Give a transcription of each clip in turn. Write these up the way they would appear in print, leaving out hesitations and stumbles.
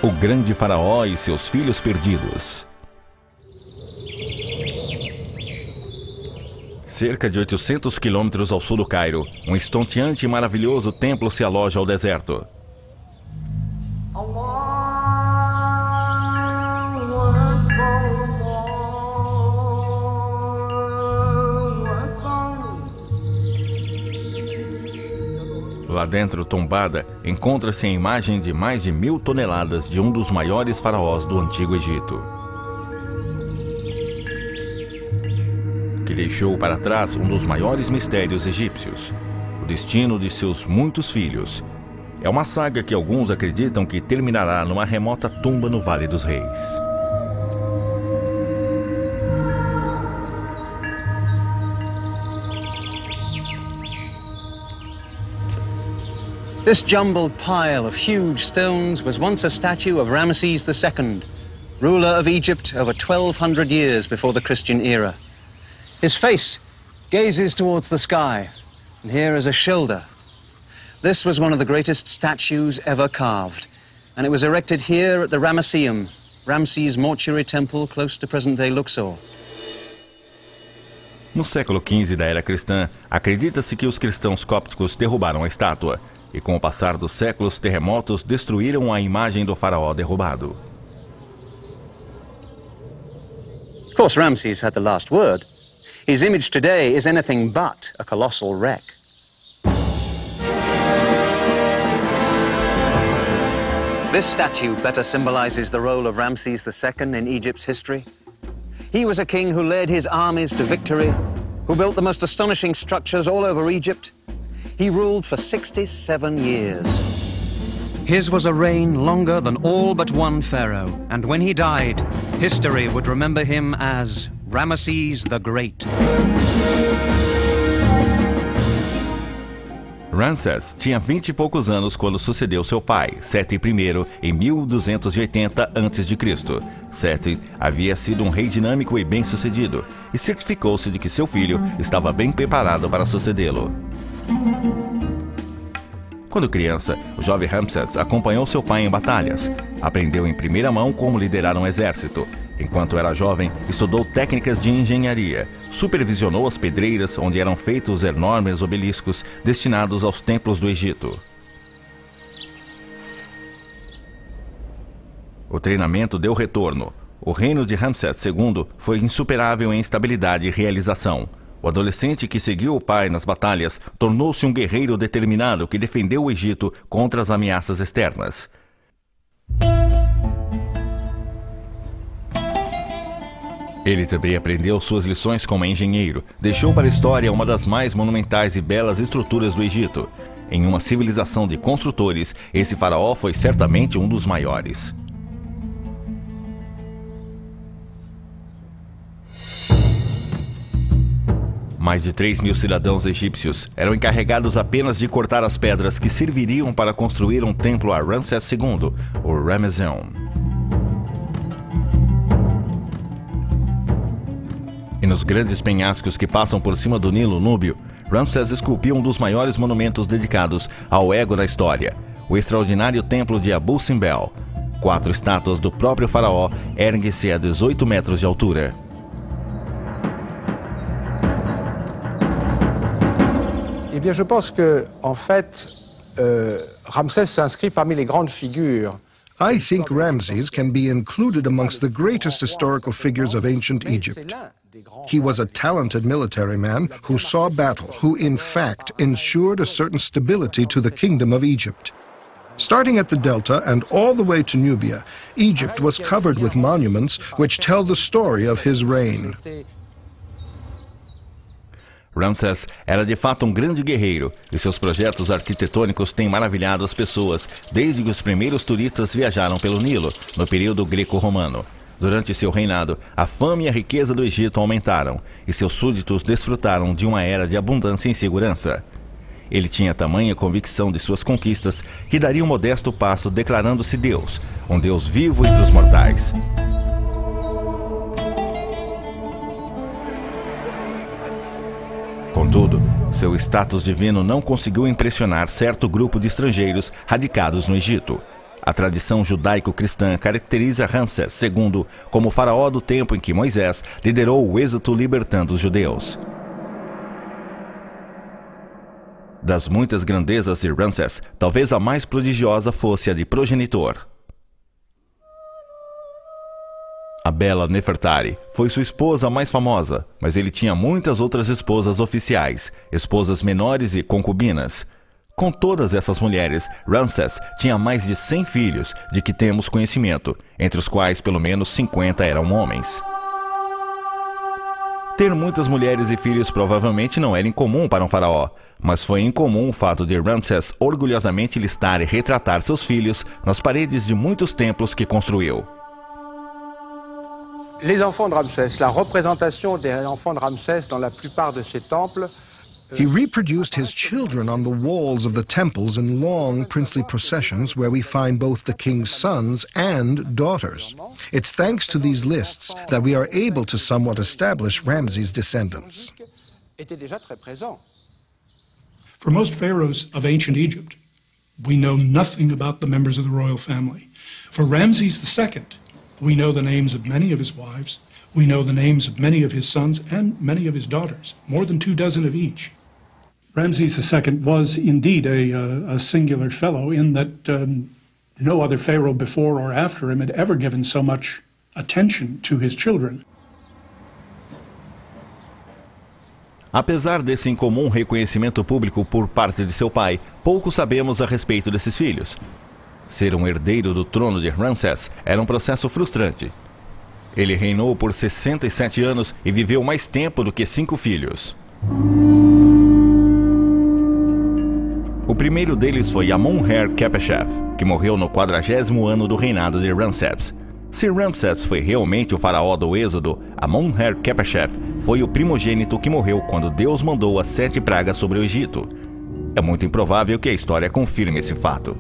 O grande faraó e seus filhos perdidos. Cerca de 800 quilômetros ao sul do Cairo, um estonteante e maravilhoso templo se aloja ao deserto. Lá dentro, tombada, encontra-se a imagem de mais de 1000 toneladas de um dos maiores faraós do Antigo Egito, que deixou para trás um dos maiores mistérios egípcios, o destino de seus muitos filhos. É uma saga que alguns acreditam que terminará numa remota tumba no Vale dos Reis. This jumbled pile of huge stones was once a statue of Ramesses II, ruler of Egypt over 1200 years before the Christian era. His face gazes towards the sky, and here is a shoulder. This was one of the greatest statues ever carved, and it was erected here at the Ramesseum, Ramses Mortuary Temple close to present-day Luxor. No século XV da era cristã, acredita-se que os cristãos cópticos derrubaram a estátua, e com o passar dos séculos, terremotos destruíram a imagem do faraó derrubado. Of course, Ramses had the last word. His image today is anything but a colossal wreck. This statue better symbolizes the role of Ramses II in Egypt's history. He was a king who led his armies to victory, who built the most astonishing structures all over Egypt. He ruled for 67 years. His was a reign longer than all but one pharaoh, and when he died, history would remember him as Ramesses the Great. Ramsés tinha 20 e poucos anos quando sucedeu seu pai, Seti I, em 1280 a.C. Seti havia sido um rei dinâmico e bem-sucedido, e certificou-se de que seu filho estava bem preparado para sucedê-lo. Quando criança, o jovem Ramsés acompanhou seu pai em batalhas, aprendeu em primeira mão como liderar um exército. Enquanto era jovem, estudou técnicas de engenharia, supervisionou as pedreiras onde eram feitos os enormes obeliscos destinados aos templos do Egito. O treinamento deu retorno. O reino de Ramsés II foi insuperável em estabilidade e realização. O adolescente que seguiu o pai nas batalhas tornou-se um guerreiro determinado que defendeu o Egito contra as ameaças externas. Ele também aprendeu suas lições como engenheiro. Deixou para a história uma das mais monumentais e belas estruturas do Egito. Em uma civilização de construtores, esse faraó foi certamente um dos maiores. Mais de 3.000 cidadãos egípcios eram encarregados apenas de cortar as pedras que serviriam para construir um templo a Ramsés II, o Ramesseum. E nos grandes penhascos que passam por cima do Nilo Núbio, Ramsés esculpiu um dos maiores monumentos dedicados ao ego da história, o extraordinário templo de Abu Simbel. 4 estátuas do próprio faraó erguem-se a 18 metros de altura. Eh bien, je pense que, en fait, Ramsès s'inscrit parmi les grandes figures. I think Ramses can be included amongst the greatest historical figures of ancient Egypt. He was a talented military man who saw battle, who in fact ensured a certain stability to the kingdom of Egypt. Starting at the Delta and all the way to Nubia, Egypt was covered with monuments which tell the story of his reign. Ramsés era de fato um grande guerreiro, e seus projetos arquitetônicos têm maravilhado as pessoas desde que os primeiros turistas viajaram pelo Nilo, no período greco-romano. Durante seu reinado, a fome e a riqueza do Egito aumentaram, e seus súditos desfrutaram de uma era de abundância e segurança. Ele tinha tamanha convicção de suas conquistas que daria um modesto passo declarando-se Deus, um Deus vivo entre os mortais. Contudo, seu status divino não conseguiu impressionar certo grupo de estrangeiros radicados no Egito. A tradição judaico-cristã caracteriza Ramsés II como o faraó do tempo em que Moisés liderou o êxodo libertando os judeus. Das muitas grandezas de Ramsés, talvez a mais prodigiosa fosse a de progenitor. A bela Nefertari foi sua esposa mais famosa, mas ele tinha muitas outras esposas oficiais, esposas menores e concubinas. Com todas essas mulheres, Ramsés tinha mais de 100 filhos, de que temos conhecimento, entre os quais pelo menos 50 eram homens. Ter muitas mulheres e filhos provavelmente não era incomum para um faraó, mas foi incomum o fato de Ramsés orgulhosamente listar e retratar seus filhos nas paredes de muitos templos que construiu. Les enfants de Ramsès, la représentation des enfants de Ramsès dans la plupart de ces temples. He reproduced his children on the walls of the temples in long princely processions where we find both the king's sons and daughters. It's thanks to these lists that we are able to somewhat establish Ramses' descendants. For most pharaohs of ancient Egypt, we know nothing about the members of the royal family. For Ramses II, we know the names of many of his wives, we know the names of many of his sons and many of his daughters, more than 24 of each. Ramses II was indeed a singular fellow in that no other pharaoh before or after him had ever given so much attention to his children. Apesar desse incomum reconhecimento público por parte de seu pai, pouco sabemos a respeito desses filhos. Ser um herdeiro do trono de Ramsés era um processo frustrante. Ele reinou por 67 anos e viveu mais tempo do que 5 filhos. O primeiro deles foi Amun-Her-Khepeshef, que morreu no 40º ano do reinado de Ramsés. Se Ramsés foi realmente o faraó do êxodo, Amun-Her-Khepeshef foi o primogênito que morreu quando Deus mandou as 7 pragas sobre o Egito. É muito improvável que a história confirme esse fato.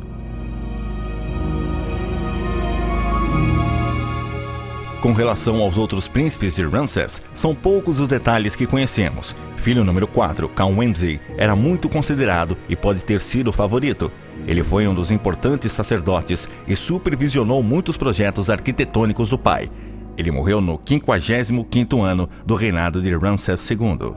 Com relação aos outros príncipes de Ramsés, são poucos os detalhes que conhecemos. Filho número 4, Khawemsi, era muito considerado e pode ter sido o favorito. Ele foi um dos importantes sacerdotes e supervisionou muitos projetos arquitetônicos do pai. Ele morreu no 55º ano do reinado de Ramsés II.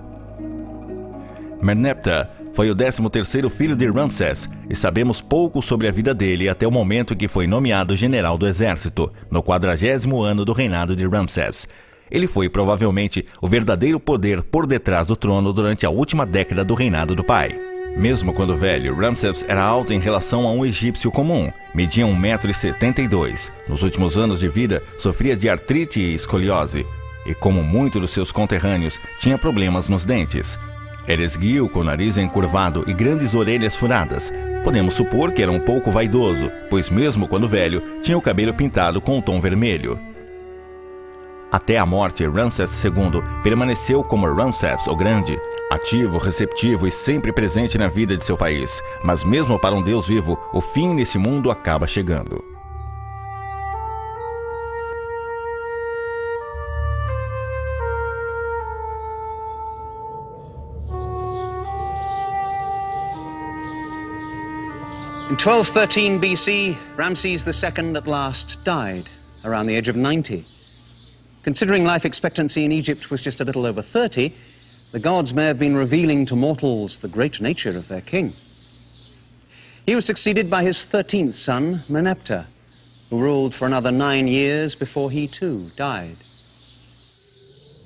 Merneptah foi o 13º filho de Ramsés e sabemos pouco sobre a vida dele até o momento em que foi nomeado general do exército, no 40º ano do reinado de Ramsés. Ele foi provavelmente o verdadeiro poder por detrás do trono durante a última década do reinado do pai. Mesmo quando velho, Ramsés era alto em relação a um egípcio comum, media 1,72 m. Nos últimos anos de vida, sofria de artrite e escoliose, e como muitos dos seus conterrâneos, tinha problemas nos dentes. Era esguio, com o nariz encurvado e grandes orelhas furadas. Podemos supor que era um pouco vaidoso, pois mesmo quando velho, tinha o cabelo pintado com um tom vermelho. Até a morte, Ramsés II permaneceu como Ramsés o Grande, ativo, receptivo e sempre presente na vida de seu país. Mas mesmo para um Deus vivo, o fim nesse mundo acaba chegando. In 1213 BC, Ramses II at last died, around the age of 90. Considering life expectancy in Egypt was just a little over 30, the gods may have been revealing to mortals the great nature of their king. He was succeeded by his 13th son, Merneptah, who ruled for another 9 years before he too died.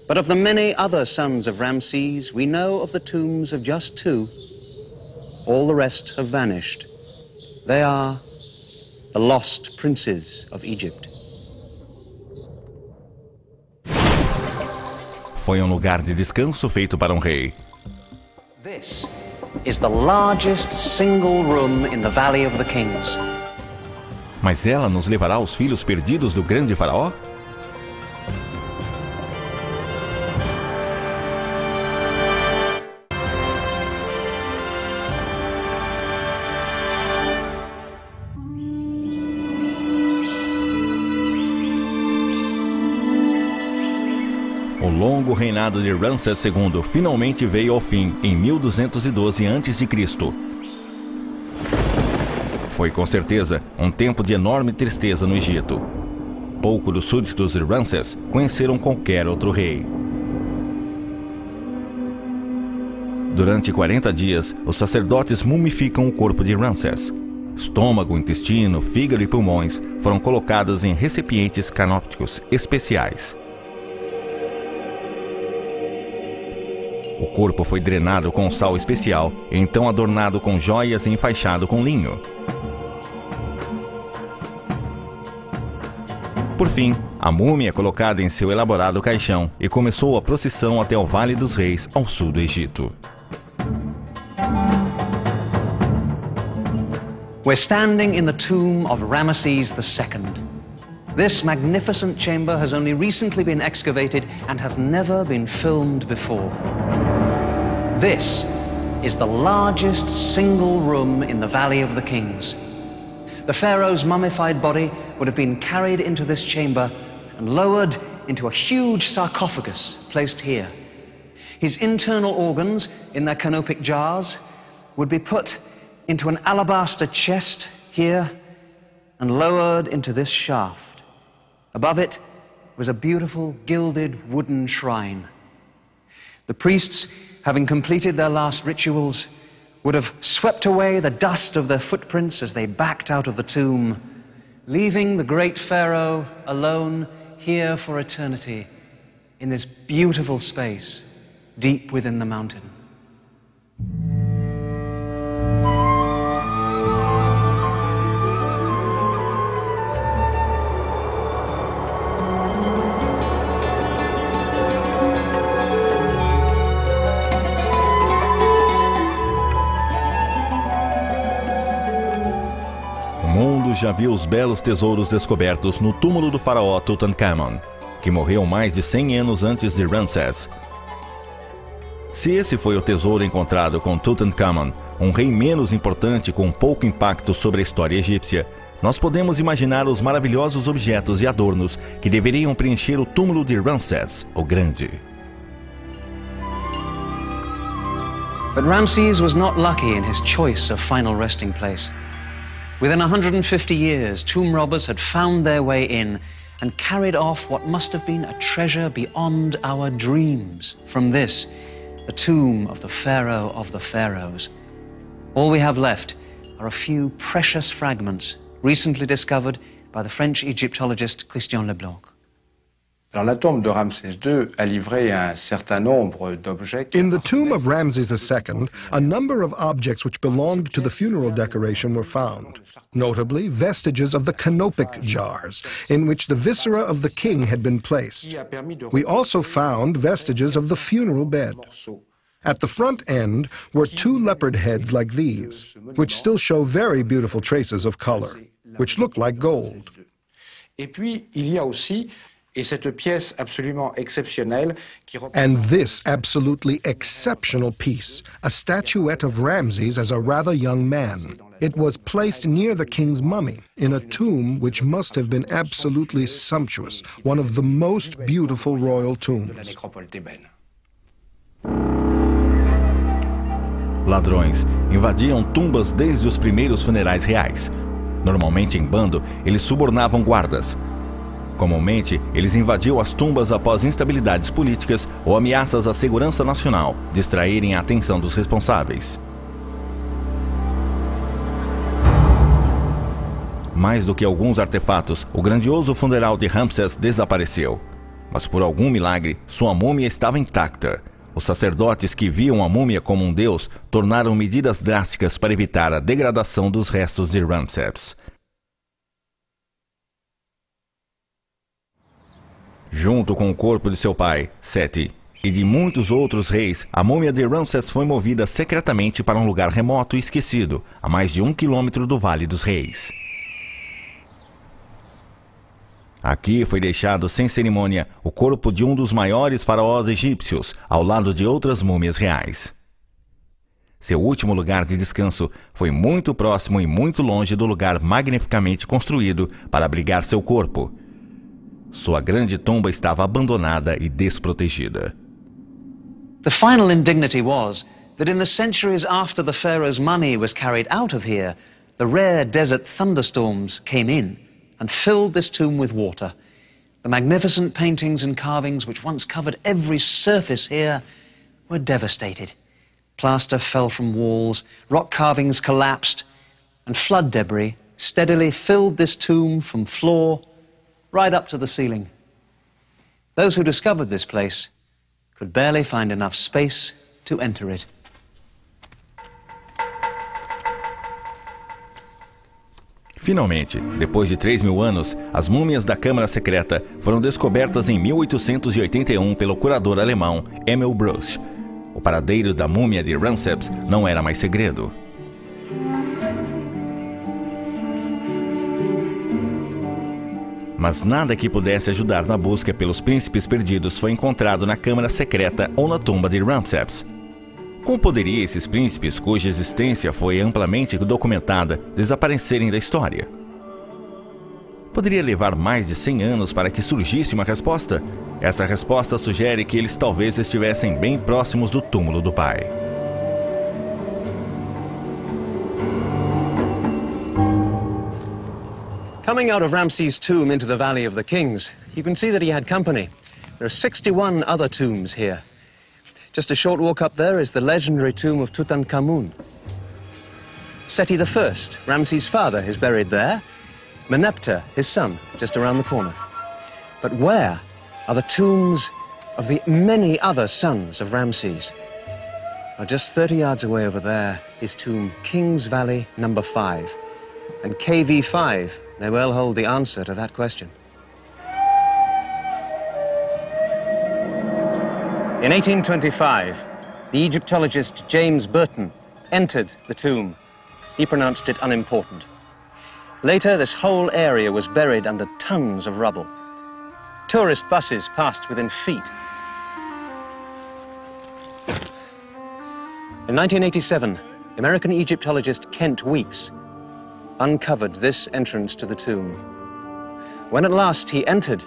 But of the many other sons of Ramses, we know of the tombs of just 2. All the rest have vanished. They are the lost princes of Egypt. Foi um lugar de descanso feito para um rei. This is the largest single room in the Valley of the Kings. Mas ela nos levará aos filhos perdidos do grande faraó? O longo reinado de Ramsés II finalmente veio ao fim em 1212 a.C. Foi com certeza um tempo de enorme tristeza no Egito. Pouco dos súditos de Ramsés conheceram qualquer outro rei. Durante 40 dias, os sacerdotes mumificam o corpo de Ramsés. Estômago, intestino, fígado e pulmões foram colocados em recipientes canópticos especiais. O corpo foi drenado com sal especial e então adornado com joias e enfaixado com linho. Por fim, a múmia é colocada em seu elaborado caixão e começou a procissão até o Vale dos Reis, ao sul do Egito. We're standing in the tomb of Ramesses II. This magnificent chamber has only recently been excavated and has never been filmed before. This is the largest single room in the Valley of the Kings. The pharaoh's mummified body would have been carried into this chamber and lowered into a huge sarcophagus placed here. His internal organs, in their canopic jars, would be put into an alabaster chest here and lowered into this shaft. Above it was a beautiful gilded wooden shrine. The priests, having completed their last rituals, would have swept away the dust of their footprints as they backed out of the tomb, leaving the great pharaoh alone here for eternity in this beautiful space deep within the mountain. Já viu os belos tesouros descobertos no túmulo do faraó Tutankhamon, que morreu mais de 100 anos antes de Ramsés. Se esse foi o tesouro encontrado com Tutankhamon, um rei menos importante com pouco impacto sobre a história egípcia, nós podemos imaginar os maravilhosos objetos e adornos que deveriam preencher o túmulo de Ramsés, o Grande. But Ramses was not lucky in his choice of final resting place. Within 150 years, tomb robbers had found their way in and carried off what must have been a treasure beyond our dreams. From this, the tomb of the Pharaoh of the Pharaohs. All we have left are a few precious fragments recently discovered by the French Egyptologist Christian Leblanc. Alors, la tombe de Ramsès II a livré un certain nombre d'objets. In the tomb of Ramses II, a number of objects which belonged to the funeral decoration were found, notably vestiges of the canopic jars, in which the viscera of the king had been placed. We also found vestiges of the funeral bed. At the front end were two leopard heads like these, which still show very beautiful traces of color, which look like gold. Et puis, il y a aussi cette pièce absolument exceptionnelle qui And this absolutely exceptional piece, a statuette of Ramses as a rather young man. It was placed near the king's mummy in a tomb which must have been absolutely sumptuous, one of the most beautiful royal tombs. Ladrões invadiam tumbas desde os primeiros funerais reais. Normalmente em bando, eles subornavam guardas. Comumente, eles invadiam as tumbas após instabilidades políticas ou ameaças à segurança nacional, distraírem a atenção dos responsáveis. Mais do que alguns artefatos, o grandioso funeral de Ramsés desapareceu. Mas por algum milagre, sua múmia estava intacta. Os sacerdotes que viam a múmia como um deus tornaram medidas drásticas para evitar a degradação dos restos de Ramsés. Junto com o corpo de seu pai, Seti, e de muitos outros reis, a múmia de Ramsés foi movida secretamente para um lugar remoto e esquecido, a mais de 1 quilômetro do Vale dos Reis. Aqui foi deixado sem cerimônia o corpo de um dos maiores faraós egípcios, ao lado de outras múmias reais. Seu último lugar de descanso foi muito próximo e muito longe do lugar magnificamente construído para abrigar seu corpo. Sua grande tumba estava abandonada e desprotegida. The final indignity was that in the centuries after the pharaoh's mummy was carried out of here, the rare desert thunderstorms came in and filled this tomb with water. The magnificent paintings and carvings which once covered every surface here were devastated. Plaster fell from walls, rock carvings collapsed, and flood debris steadily filled this tomb from floor right up to the ceiling. Those who discovered this place could barely find enough space to enter it. Finalmente, depois de 3.000 anos, as múmias da Câmara Secreta foram descobertas em 1881 pelo curador alemão Emil Brust. O paradeiro da múmia de Ramsés não era mais segredo. Mas nada que pudesse ajudar na busca pelos príncipes perdidos foi encontrado na Câmara Secreta ou na tumba de Ramsés. Como poderia esses príncipes, cuja existência foi amplamente documentada, desaparecerem da história? Poderia levar mais de 100 anos para que surgisse uma resposta? Essa resposta sugere que eles talvez estivessem bem próximos do túmulo do pai. Coming out of Ramses' tomb into the Valley of the Kings, you can see that he had company. There are 61 other tombs here. Just a short walk up there is the legendary tomb of Tutankhamun. Seti I, Ramses' father, is buried there. Meneptah, his son, just around the corner. But where are the tombs of the many other sons of Ramses? Now, just 30 yards away over there is tomb Kings Valley number 5. And KV5 may well hold the answer to that question. In 1825, the Egyptologist James Burton entered the tomb. He pronounced it unimportant. Later, this whole area was buried under tons of rubble. Tourist buses passed within feet. In 1987, American Egyptologist Kent Weeks uncovered this entrance to the tomb. When at last he entered,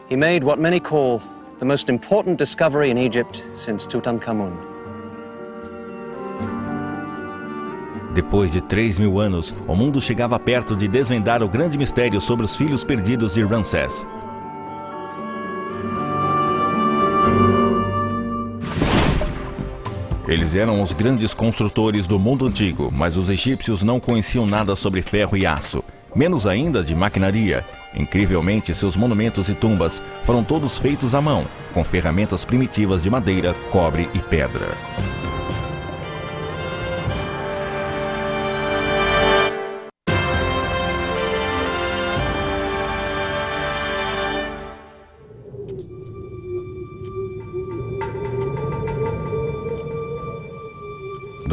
he made what many call the most important discovery in Egypt since Tutankhamun. Depois de 3.000 anos, o mundo chegava perto de desvendar o grande mistério sobre os filhos perdidos de Ramsés. Eles eram os grandes construtores do mundo antigo, mas os egípcios não conheciam nada sobre ferro e aço, menos ainda de maquinaria. Incrivelmente, seus monumentos e tumbas foram todos feitos à mão, com ferramentas primitivas de madeira, cobre e pedra.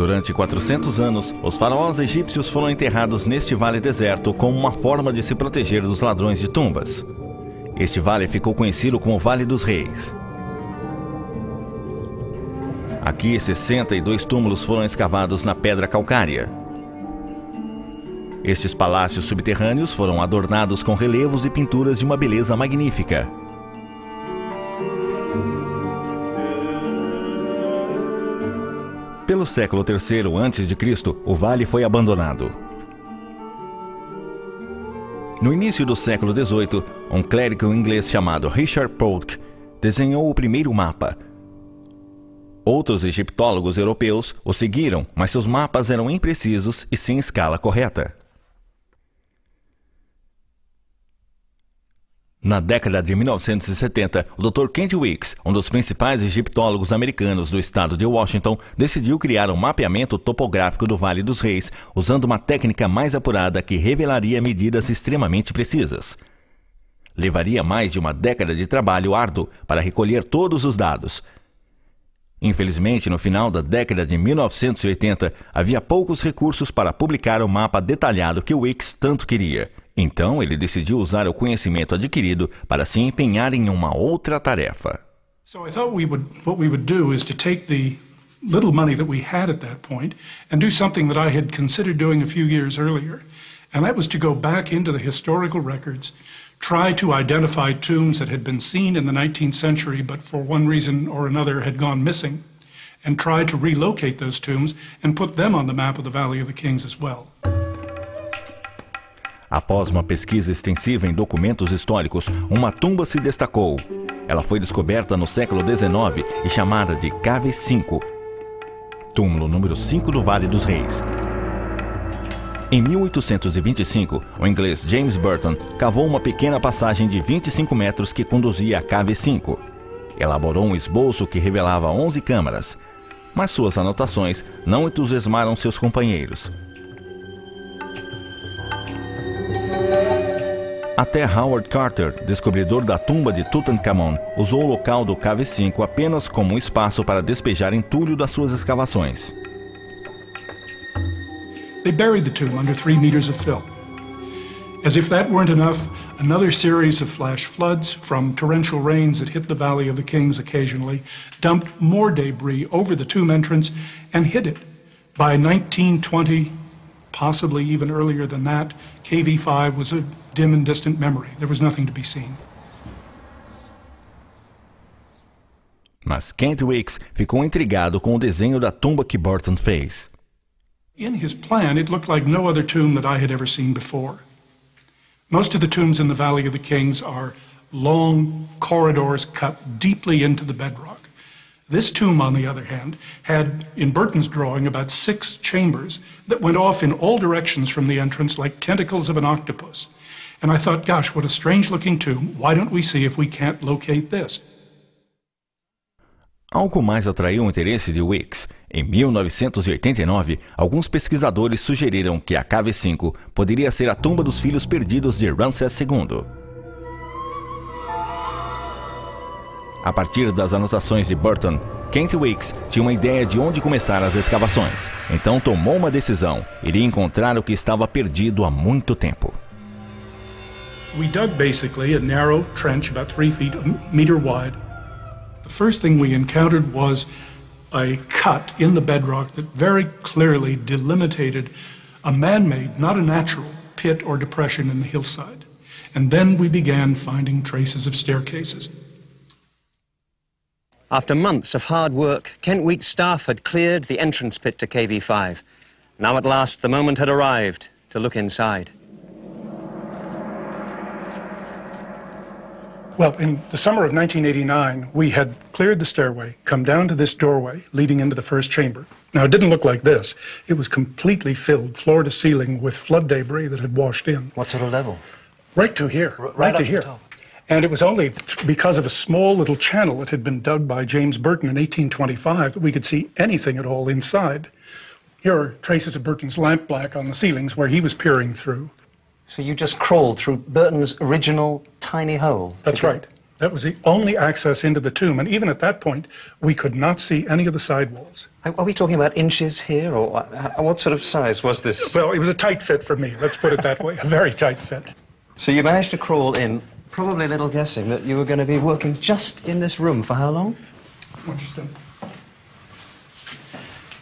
Durante 400 anos, os faraós egípcios foram enterrados neste vale deserto como uma forma de se proteger dos ladrões de tumbas. Este vale ficou conhecido como Vale dos Reis. Aqui, 62 túmulos foram escavados na pedra calcária. Estes palácios subterrâneos foram adornados com relevos e pinturas de uma beleza magnífica. Pelo século III a.C., o vale foi abandonado. No início do século XVIII, um clérigo inglês chamado Richard Polk desenhou o primeiro mapa. Outros egiptólogos europeus o seguiram, mas seus mapas eram imprecisos e sem escala correta. Na década de 1970, o Dr. Kent Weeks, um dos principais egiptólogos americanos do estado de Washington, decidiu criar um mapeamento topográfico do Vale dos Reis, usando uma técnica mais apurada que revelaria medidas extremamente precisas. Levaria mais de uma década de trabalho árduo para recolher todos os dados. Infelizmente, no final da década de 1980, havia poucos recursos para publicar o mapa detalhado que Weeks tanto queria. Então, ele decidiu usar o conhecimento adquirido para se empenhar em uma outra tarefa. So I thought what we would do is to take the little money that we had at that point and do something that I had considered doing a few years earlier. And that was to go back into the historical records, try to identify tombs that had been seen in the 19th century but for one reason or another had gone missing, and try to relocate those tombs and put them on the map of the Valley of the Kings as well. Após uma pesquisa extensiva em documentos históricos, uma tumba se destacou. Ela foi descoberta no século XIX e chamada de Cave 5, túmulo número 5 do Vale dos Reis. Em 1825, o inglês James Burton cavou uma pequena passagem de 25 metros que conduzia à Cave 5. Elaborou um esboço que revelava 11 câmaras, mas suas anotações não entusiasmaram seus companheiros. Até Howard Carter, descobridor da tumba de Tutankhamon, usou o local do Cave 5 apenas como um espaço para despejar entulho das suas escavações. They buried the tomb under 3 meters of fill. As if that weren't enough, another series of flash floods from torrential rains that hit the Valley of the Kings occasionally dumped more debris over the tomb entrance and hid it. By 1920, possibly even earlier than that, KV5 was a dim and distant memory. There was nothing to be seen. Mas Kent Weeks ficou intrigado com o desenho da tumba que Burton fez. In his plan, it looked like no other tomb that I had ever seen before. Most of the tombs in the Valley of the Kings are long corridors cut deeply into the bedrock. This tomb, on the other hand, had, in Burton's drawing, about 6 chambers that went off in all directions from the entrance like tentacles of an octopus. And I thought, gosh, what a strange-looking tomb. Why don't we see if we can't locate this? Algo mais atraiu o interesse de Weeks. Em 1989, alguns pesquisadores sugeriram que a Cave 5 poderia ser a tumba dos filhos perdidos de Ramsés II. A partir das anotações de Burton, Kent Weeks tinha uma ideia de onde começar as escavações. Então tomou uma decisão: iria encontrar o que estava perdido há muito tempo. We dug basically a narrow trench about 3 feet, a meter wide. The first thing we encountered was a cut in the bedrock that very clearly delimitated a man-made, not a natural, pit or depression in the hillside. And then we began finding traces of staircases. After months of hard work, Kent Weeks' staff had cleared the entrance pit to KV5. Now at last the moment had arrived to look inside. Well, in the summer of 1989, we had cleared the stairway, come down to this doorway leading into the first chamber. Now, it didn't look like this. It was completely filled, floor to ceiling, with flood debris that had washed in. What sort of level? Right to here. Right to here. And it was only because of a small little channel that had been dug by James Burton in 1825 that we could see anything at all inside. Here are traces of Burton's lampblack on the ceilings where he was peering through. So you just crawled through Burton's original tiny hole? That's right. That was the only access into the tomb, and even at that point, we could not see any of the side walls. Are we talking about inches here, or what sort of size was this? Well, it was a tight fit for me, let's put it that way, a very tight fit. So you managed to crawl in, probably a little guessing that you were going to be working just in this room for how long?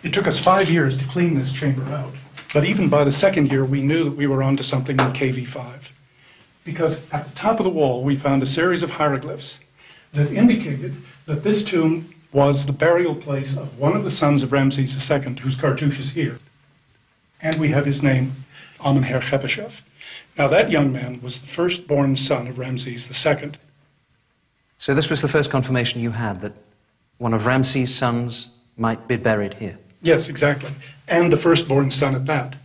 It took us 5 years to clean this chamber out. But even by the second year, we knew that we were onto something in KV5. Because at the top of the wall, we found a series of hieroglyphs that indicated that this tomb was the burial place of one of the sons of Ramses II, whose cartouche is here. And we have his name, Amenher-Khepeshef. Now, that young man was the firstborn son of Ramses II. So this was the first confirmation you had that one of Ramses' sons might be buried here? Yes, exactly. And the firstborn son at that.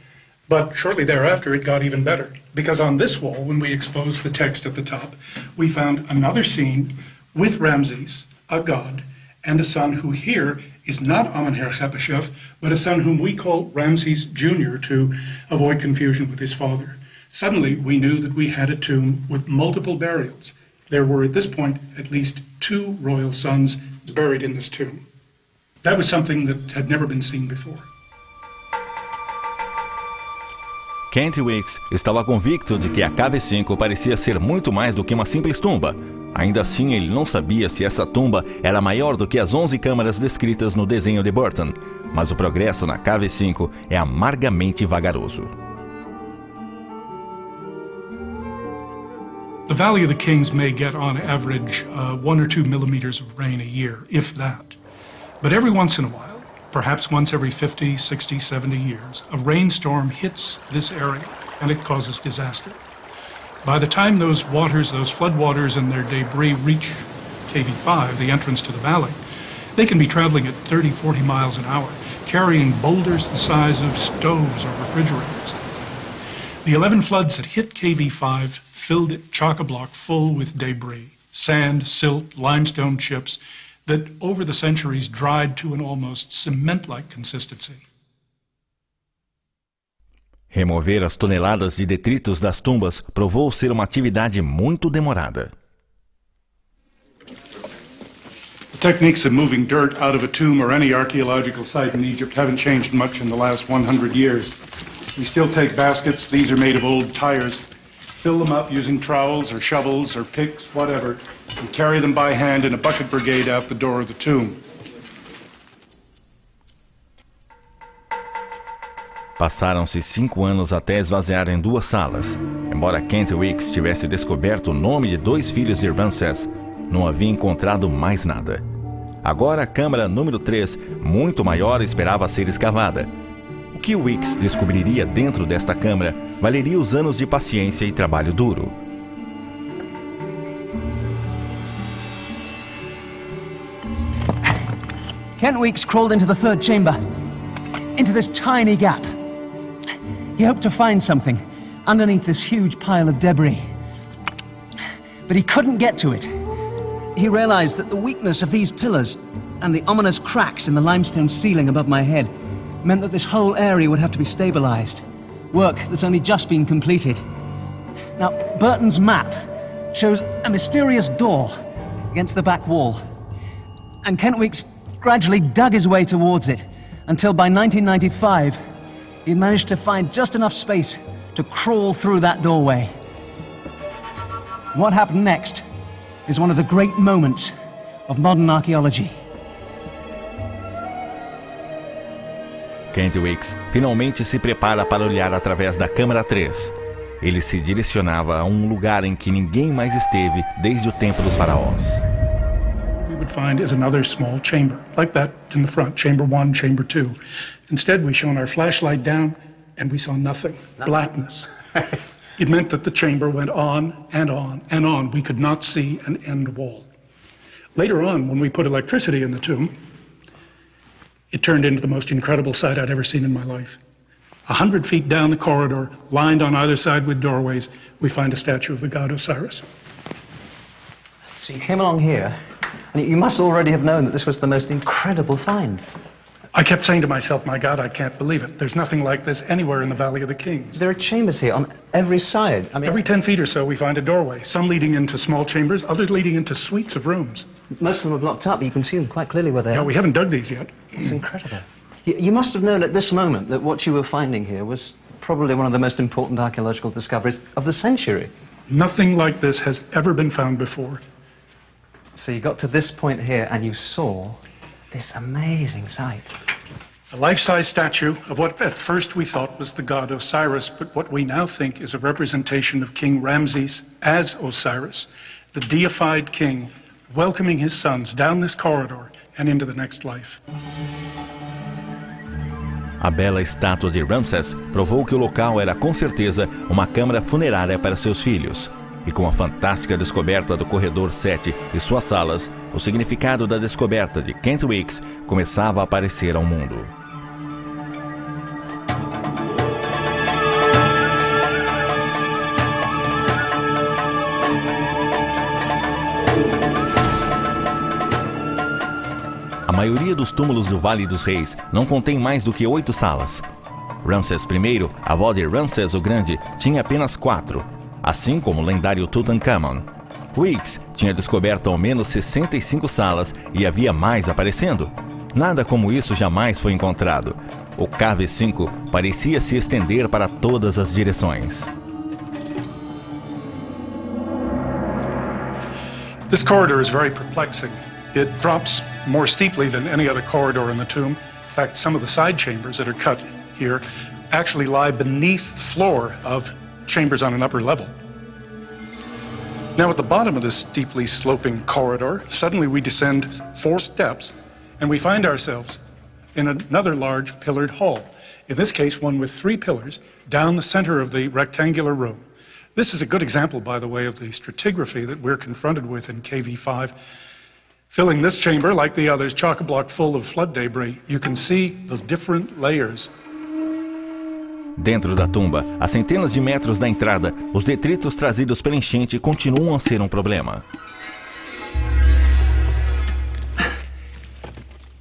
But shortly thereafter, it got even better. Because on this wall, when we exposed the text at the top, we found another scene with Ramses, a god, and a son who here is not Amenher-Khepeshef, but a son whom we call Ramses Jr. to avoid confusion with his father. Suddenly, we knew that we had a tomb with multiple burials. There were, at this point, at least 2 royal sons buried in this tomb. That was something that had never been seen before. Kent Weeks estava convicto de que a Cave 5 parecia ser muito mais do que uma simples tumba. Ainda assim, ele não sabia se essa tumba era maior do que as 11 câmaras descritas no desenho de Burton. Mas o progresso na Cave 5 é amargamente vagaroso. The Valley of the Kings may get, on average, 1 or 2 millimeters of rain a year, if that. But every once in a while, perhaps once every 50, 60, 70 years, a rainstorm hits this area and it causes disaster. By the time those floodwaters and their debris reach KV5, the entrance to the valley, they can be traveling at 30, 40 miles an hour, carrying boulders the size of stoves or refrigerators. The 11 floods that hit KV5 filled it chock-a-block full with debris, sand, silt, limestone chips that over the centuries dried to an almost cement-like consistency. Remover as toneladas de detritos das tumbas provou ser uma atividade muito demorada. The techniques of moving dirt out of a tomb or any archaeological site in Egypt haven't changed much in the last 100 years. We still take baskets, these are made of old tires, fill them up using trowels or shovels or picks, whatever, and carry them by hand in a bucket brigade out the door of the tomb. Passaram-se 5 anos até esvaziarem 2 salas. Embora Kent Weeks tivesse descoberto o nome de 2 filhos de Ramsés, não havia encontrado mais nada. Agora a câmara número 3, muito maior, esperava ser escavada. O que Weeks descobriria dentro desta câmara valeria os anos de paciência e trabalho duro. Kent Weeks crawled into the 3rd chamber, into this tiny gap. He hoped to find something underneath this huge pile of debris. But he couldn't get to it. He realized that the weakness of these pillars and the ominous cracks in the limestone ceiling above my head meant that this whole area would have to be stabilized. Work that's only just been completed. Now, Burton's map shows a mysterious door against the back wall. And Kent Weeks gradually dug his way towards it until by 1995, he managed to find just enough space to crawl through that doorway. What happened next is one of the great moments of modern archaeology. Kent Weeks finalmente se prepara para olhar através da câmara 3. Ele se direcionava a um lugar em que ninguém mais esteve desde o tempo dos faraós. We would find is another small chamber, like that in the front, chamber 1, chamber 2. Instead, we shone our flashlight down, and we saw nothing. Blackness. It meant that the chamber went on and on and on. We could not see an end wall. Later on, when we put electricity in the tomb, it turned into the most incredible sight I'd ever seen in my life. 100 feet down the corridor, lined on either side with doorways, we find a statue of the god Osiris. So you came along here, and you must already have known that this was the most incredible find. I kept saying to myself, my God, I can't believe it. There's nothing like this anywhere in the Valley of the Kings. There are chambers here on every side. I mean, every 10 feet or so, we find a doorway, some leading into small chambers, others leading into suites of rooms. Most of them are blocked up, but you can see them quite clearly where they are. Yeah, we haven't dug these yet. It's incredible. You must have known at this moment that what you were finding here was probably one of the most important archaeological discoveries of the century. Nothing like this has ever been found before. So you got to this point here and you saw this amazing sight. A life-size statue of what at first we thought was the god Osiris, but what we now think is a representation of King Ramses as Osiris, the deified king, welcoming his sons down this corridor and into the next life. A bela estátua de Ramsés provou que o local era com certeza uma câmara funerária para seus filhos. E com a fantástica descoberta do corredor 7 e suas salas, o significado da descoberta de Kent Weeks começava a aparecer ao mundo. A maioria dos túmulos do Vale dos Reis não contém mais do que 8 salas. Ramsés I, avó de Ramsés o Grande, tinha apenas 4. Assim como o lendário Tutankhamon. Weeks tinha descoberto ao menos 65 salas e havia mais aparecendo. Nada como isso jamais foi encontrado. O KV5 parecia se estender para todas as direções. This corridor is very perplexing. It drops more steeply than any other corridor in the tomb. In fact, some of the side chambers that are cut here actually lie beneath the floor of chambers on an upper level. Now at the bottom of this steeply sloping corridor, suddenly we descend 4 steps and we find ourselves in another large pillared hall. In this case, one with 3 pillars down the center of the rectangular room. This is a good example, by the way, of the stratigraphy that we're confronted with in KV5. Filling this chamber, like the others, chock-a-block full of flood debris, you can see the different layers. Dentro da tumba, a centenas de metros da entrada, os detritos trazidos pela enchente continuam a ser um problema.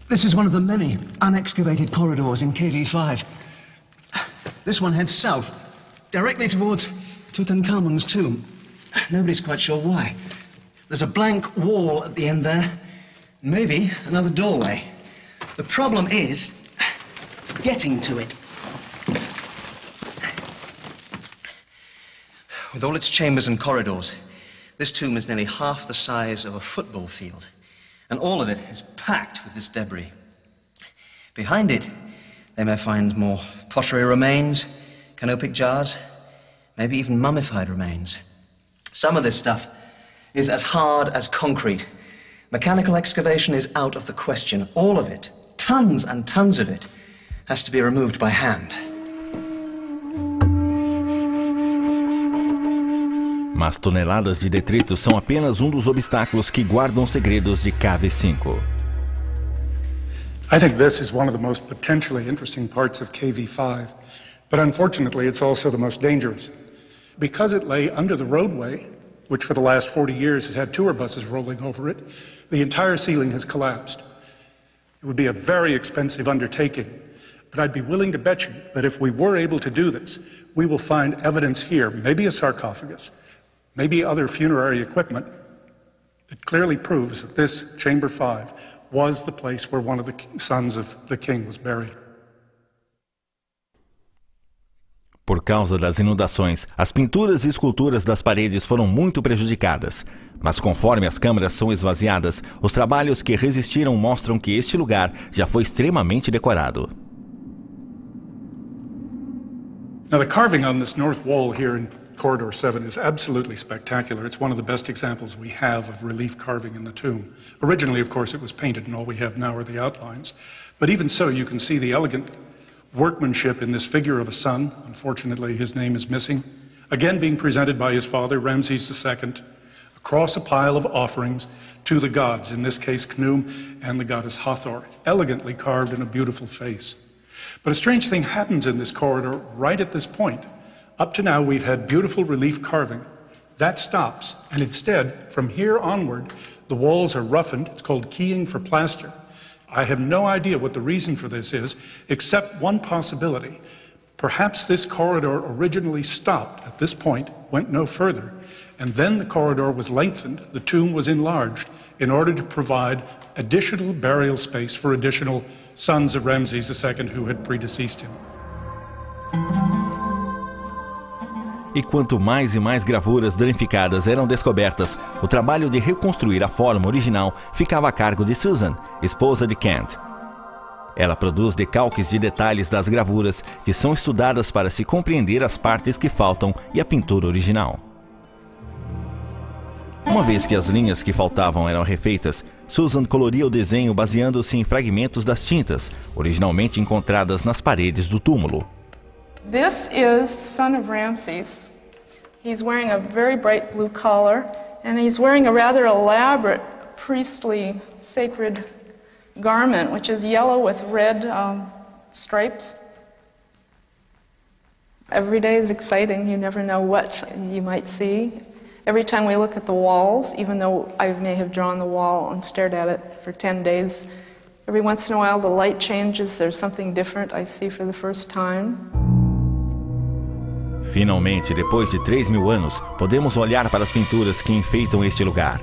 This is one of the many unexcavated corridors in KV5. This one heads south, directly towards Tutankhamun's tomb. Nobody's quite sure why. There's a blank wall at the end there, maybe another doorway. The problem is getting to it. With all its chambers and corridors, this tomb is nearly half the size of a football field, and all of it is packed with this debris. Behind it, they may find more pottery remains, canopic jars, maybe even mummified remains. Some of this stuff is as hard as concrete. Mechanical excavation is out of the question. All of it, tons and tons of it, has to be removed by hand. Mas toneladas de detritos são apenas dos obstáculos que guardam segredos de KV5. I think this is one of the most potentially interesting parts of KV5, but unfortunately it's also the most dangerous. Because it lay under the roadway, which for the last 40 years has had tour buses rolling over it, the entire ceiling has collapsed. It would be a very expensive undertaking, but I'd be willing to bet you that if we were able to do this, we will find evidence here, maybe a sarcophagus, maybe other funerary equipment, that clearly proves that this Chamber 5 was the place where one of the sons of the king was buried. Por causa das inundações, as pinturas e esculturas das paredes foram muito prejudicadas. Mas conforme as câmaras são esvaziadas, os trabalhos que resistiram mostram que este lugar já foi extremamente decorado. Now the carving on this north wall here in Corridor 7 is absolutely spectacular. It's one of the best examples we have of relief carving in the tomb. Originally, of course, it was painted, and all we have now are the outlines. But even so, you can see the elegant workmanship in this figure of a son. Unfortunately, his name is missing. Again being presented by his father, Ramses II, across a pile of offerings to the gods, in this case Khnum and the goddess Hathor, elegantly carved in a beautiful face. But a strange thing happens in this corridor right at this point. Up to now, we've had beautiful relief carving. That stops, and instead, from here onward, the walls are roughened. It's called keying for plaster. I have no idea what the reason for this is, except one possibility. Perhaps this corridor originally stopped at this point, went no further, and then the corridor was lengthened, the tomb was enlarged, in order to provide additional burial space for additional sons of Ramses II who had predeceased him. E quanto mais e mais gravuras danificadas eram descobertas, o trabalho de reconstruir a forma original ficava a cargo de Susan, esposa de Kent. Ela produz decalques de detalhes das gravuras que são estudadas para se compreender as partes que faltam e a pintura original. Uma vez que as linhas que faltavam eram refeitas, Susan coloria o desenho baseando-se em fragmentos das tintas, originalmente encontradas nas paredes do túmulo. This is the son of Ramses. He's wearing a very bright blue collar, and he's wearing a rather elaborate priestly sacred garment, which is yellow with red stripes. Every day is exciting. You never know what you might see. Every time we look at the walls, even though I may have drawn the wall and stared at it for 10 days, every once in a while the light changes, there's something different I see for the first time. Finalmente, depois de 3.000 anos, podemos olhar para as pinturas que enfeitam este lugar.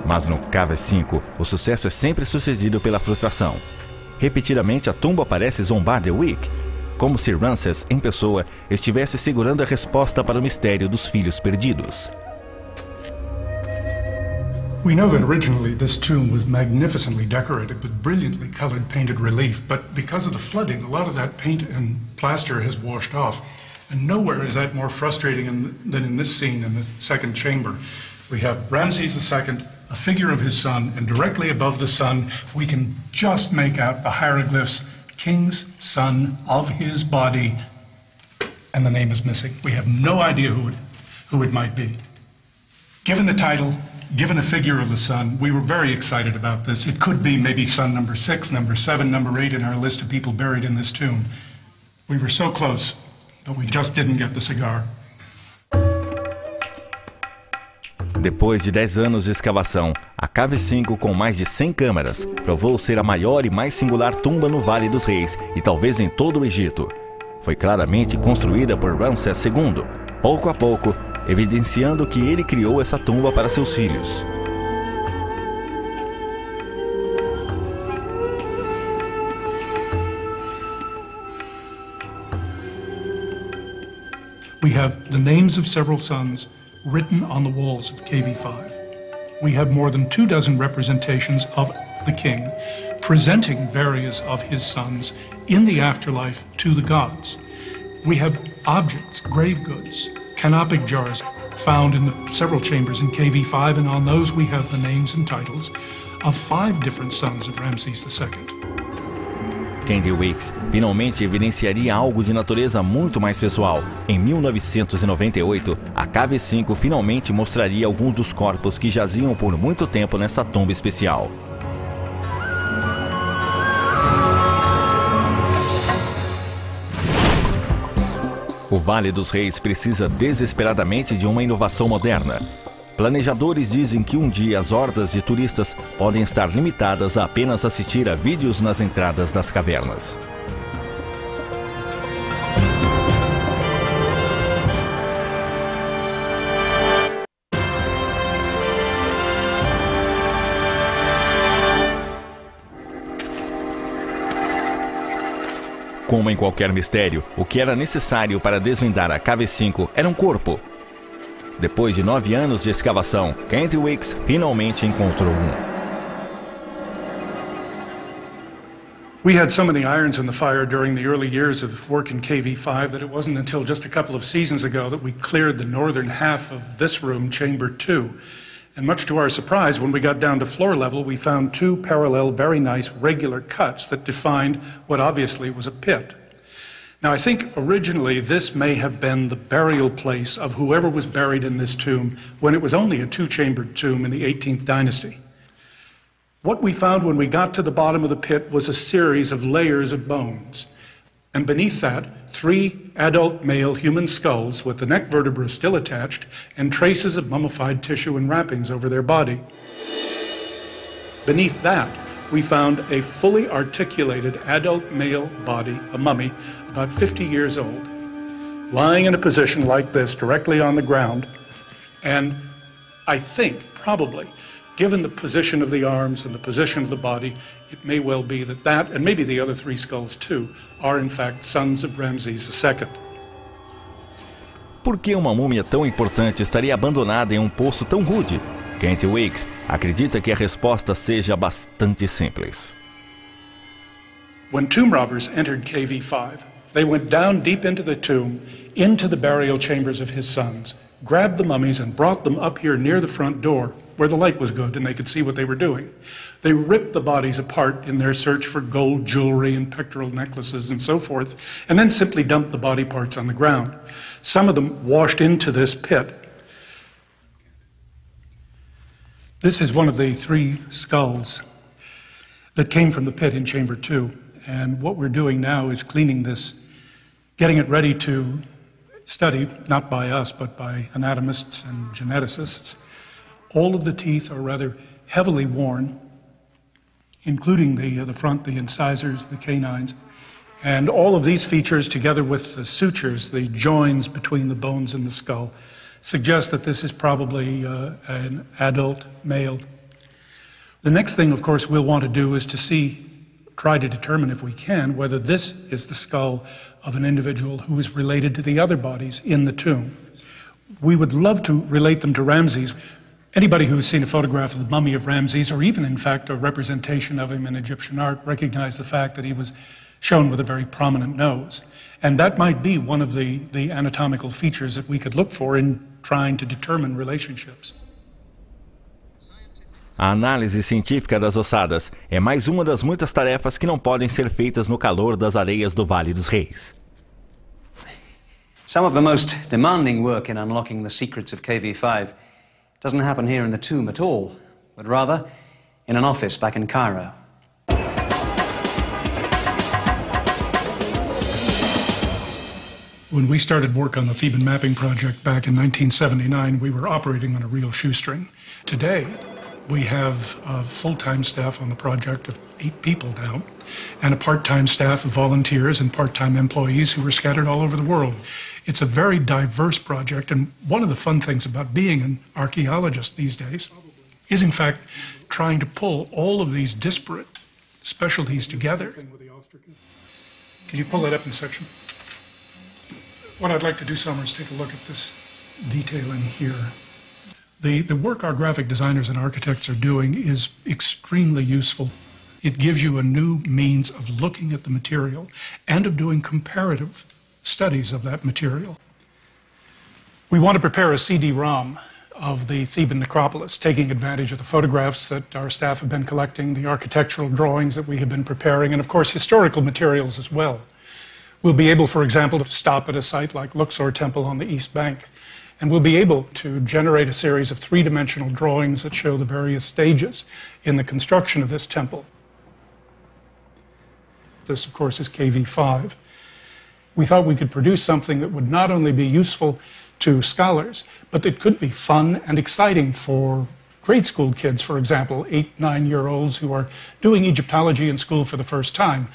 Mas no KV5, o sucesso é sempre sucedido pela frustração. Repetidamente, a tumba parece zombar de Wick, como se Ramses, em pessoa, estivesse segurando a resposta para o mistério dos filhos perdidos. We know that originally this tomb was magnificently decorated with brilliantly colored painted relief, but because of the flooding, a lot of that paint and plaster has washed off. And nowhere is that more frustrating than in this scene in the second chamber. We have Ramses II a figure of his son, and directly above the son, we can just make out the hieroglyphs, King's son of his body, and the name is missing. We have no idea who it might be. Given the title, given a figure of the son, we were very excited about this. It could be maybe son number 6, number 7, number 8 in our list of people buried in this tomb. We were so close, but we just didn't get the cigar. Depois de 10 anos de escavação, a Cave 5, com mais de 100 câmaras, provou ser a maior e mais singular tumba no Vale dos Reis e talvez em todo o Egito. Foi claramente construída por Ramsés II, pouco a pouco, evidenciando que ele criou essa tumba para seus filhos. We have the names of several sons written on the walls of KV5. We have more than 24 representations of the king, presenting various of his sons in the afterlife to the gods. We have objects, grave goods, canopic jars found in the several chambers in KV5, and on those we have the names and titles of 5 different sons of Ramses II. Candy Weeks finalmente evidenciaria algo de natureza muito mais pessoal. Em 1998, a Cave 5 finalmente mostraria alguns dos corpos que jaziam por muito tempo nessa tumba especial. O Vale dos Reis precisa desesperadamente de uma inovação moderna. Planejadores dizem que um dia as hordas de turistas podem estar limitadas a apenas assistir a vídeos nas entradas das cavernas. Como em qualquer mistério, o que era necessário para desvendar a Cave 5 era um corpo. Depois de 9 anos de escavação, Candy Weeks finalmente encontrou We had so many irons in the fire during the early years of work in KV5 that it wasn't until just a couple of seasons ago that we cleared the northern half of this room, Chamber 2. And much to our surprise, when we got down to floor level, we found 2 parallel, very nice, regular cuts that defined what obviously was a pit. Now, I think originally this may have been the burial place of whoever was buried in this tomb when it was only a 2-chambered tomb in the 18th dynasty. What we found when we got to the bottom of the pit was a series of layers of bones. And beneath that, 3 adult male human skulls with the neck vertebra still attached and traces of mummified tissue and wrappings over their body. Beneath that, we found a fully articulated adult male body, a mummy, about 50 years old, lying in a position like this, directly on the ground. And I think, probably, given the position of the arms and the position of the body, it may well be that that, and maybe the other 3 skulls too, are in fact sons of Ramses II. Por que uma múmia tão importante estaria abandonada em um poço tão rude? Candy Weeks acredita que a resposta seja bastante simples. When tomb robbers entered KV5, they went down deep into the tomb, into the burial chambers of his sons, grabbed the mummies and brought them up here near the front door, where the light was good and they could see what they were doing. They ripped the bodies apart in their search for gold jewelry and pectoral necklaces and so forth, and then simply dumped the body parts on the ground. Some of them washed into this pit. This is one of the 3 skulls that came from the pit in Chamber 2. And what we're doing now is cleaning this, getting it ready to study, not by us, but by anatomists and geneticists. All of the teeth are rather heavily worn, including the front, the incisors, the canines. And all of these features, together with the sutures, the joins between the bones and the skull, suggest that this is probably an adult male. The next thing, of course, we'll want to do is to try to determine, if we can, whether this is the skull of an individual who is related to the other bodies in the tomb. We would love to relate them to Ramses. Anybody who has seen a photograph of the mummy of Ramses, or even, in fact, a representation of him in Egyptian art, recognize the fact that he was shown with a very prominent nose. And that might be one of the anatomical features that we could look for in trying to determine relationships. A análise científica das ossadas é mais uma das muitas tarefas que não podem ser feitas no calor das areias do Vale dos Reis. Some of the most demanding work in unlocking the secrets of KV5 doesn't happen here in the tomb at all, but rather in an office back in Cairo. When we started work on the Theban mapping project back in 1979, we were operating on a real shoestring. Today, we have a full-time staff on the project of 8 people now, and a part-time staff of volunteers and part-time employees who are scattered all over the world. It's a very diverse project, and one of the fun things about being an archaeologist these days is, in fact, trying to pull all of these disparate specialties together. Can you pull that up in section? What I'd like to do, Summer, is take a look at this detailing here. The work our graphic designers and architects are doing is extremely useful. It gives you a new means of looking at the material and of doing comparative studies of that material. We want to prepare a CD-ROM of the Theban necropolis, taking advantage of the photographs that our staff have been collecting, the architectural drawings that we have been preparing, and of course historical materials as well. We'll be able, for example, to stop at a site like Luxor Temple on the East Bank, and we'll be able to generate a series of 3-dimensional drawings that show the various stages in the construction of this temple. This, of course, is KV5. We thought we could produce something that would not only be useful to scholars, but that could be fun and exciting for grade school kids, for example, 8, 9-year-olds who are doing Egyptology in school for the first time.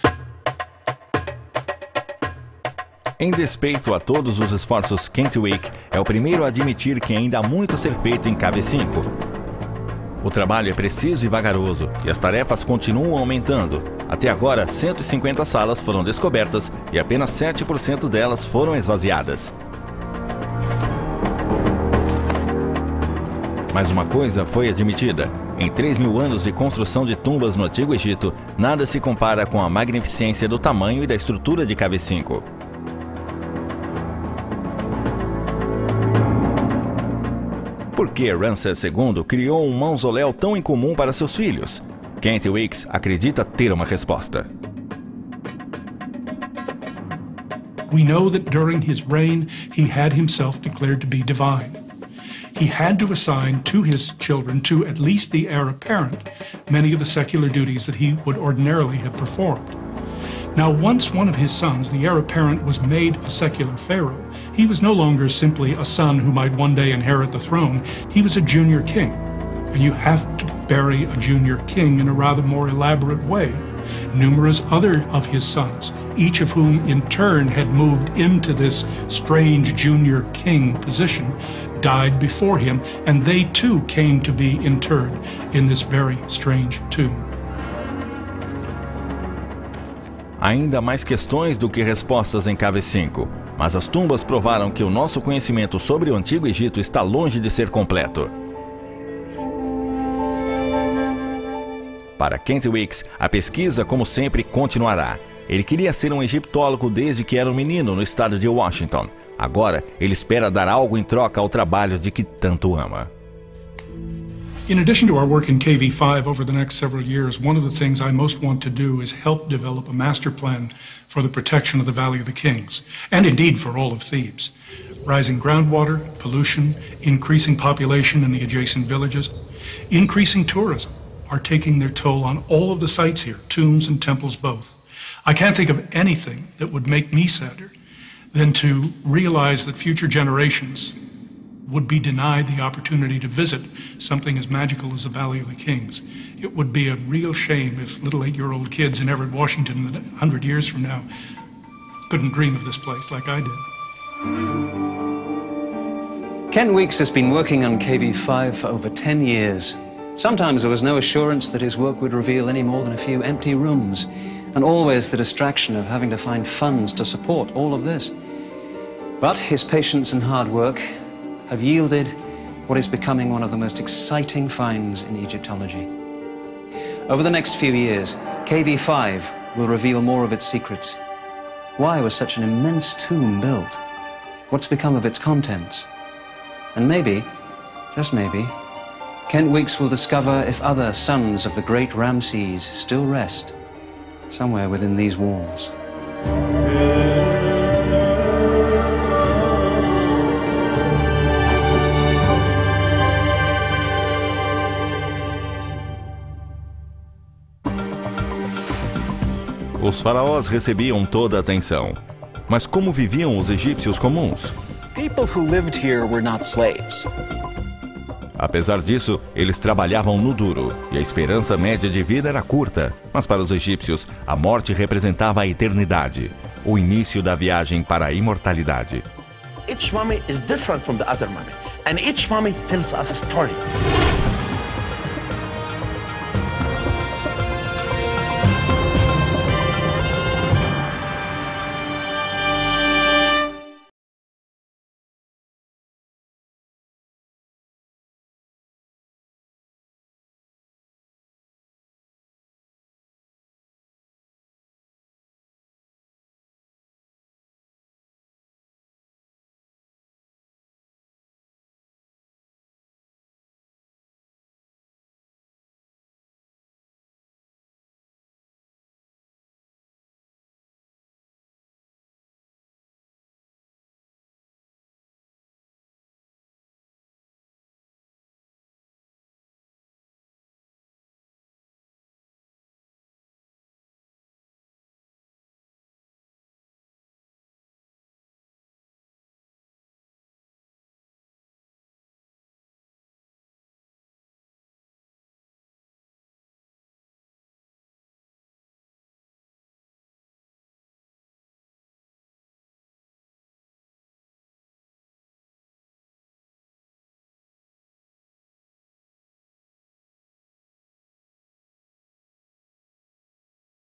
Em despeito a todos os esforços, Kentwick é o primeiro a admitir que ainda há muito a ser feito em KV5. O trabalho é preciso e vagaroso, e as tarefas continuam aumentando. Até agora, 150 salas foram descobertas e apenas 7% delas foram esvaziadas. Mas uma coisa foi admitida: em 3.000 anos de construção de tumbas no Antigo Egito, nada se compara com a magnificência do tamanho e da estrutura de KV5. Por que Ramsés II criou um mausoléu tão incomum para seus filhos? Kentwick acredita ter uma resposta. We know that during his reign, he had himself declared to be divine. He had to assign to his children, to at least the heir apparent, many of the secular duties that he would ordinarily have performed. Now, once one of his sons, the heir apparent, was made a secular pharaoh, he was no longer simply a son who might one day inherit the throne. He was a junior king. And you have to bury a junior king in a rather more elaborate way. Numerous other of his sons, each of whom in turn had moved into this strange junior king position, died before him, and they too came to be interred in this very strange tomb. Ainda mais questões do que respostas em KV5, mas as tumbas provaram que o nosso conhecimento sobre o Antigo Egito está longe de ser completo. Para Kentwick, a pesquisa, como sempre, continuará. Ele queria ser um egiptólogo desde que era um menino no estado de Washington. Agora, ele espera dar algo em troca ao trabalho de que tanto ama. In addition to our work in KV5 over the next several years, one of the things I most want to do is help develop a master plan for the protection of the Valley of the Kings, and indeed for all of Thebes. Rising groundwater, pollution, increasing population in the adjacent villages, increasing tourism are taking their toll on all of the sites here, tombs and temples both. I can't think of anything that would make me sadder than to realize that future generations would be denied the opportunity to visit something as magical as the Valley of the Kings. It would be a real shame if little 8-year-old kids in Everett, Washington, 100 years from now, couldn't dream of this place like I did. Kent Weeks has been working on KV5 for over 10 years. Sometimes there was no assurance that his work would reveal any more than a few empty rooms, and always the distraction of having to find funds to support all of this. But his patience and hard work have yielded what is becoming one of the most exciting finds in Egyptology. Over the next few years, KV5 will reveal more of its secrets. Why was such an immense tomb built? What's become of its contents? And maybe, just maybe, Kent Weeks will discover if other sons of the great Ramses still rest somewhere within these walls. Os faraós recebiam toda a atenção. Mas como viviam os egípcios comuns? People who lived here were not slaves. Apesar disso, eles trabalhavam no duro e a esperança média de vida era curta. Mas para os egípcios, a morte representava a eternidade, o início da viagem para a imortalidade. Each mummy is different from the other mummy, and each mummy tells us a story.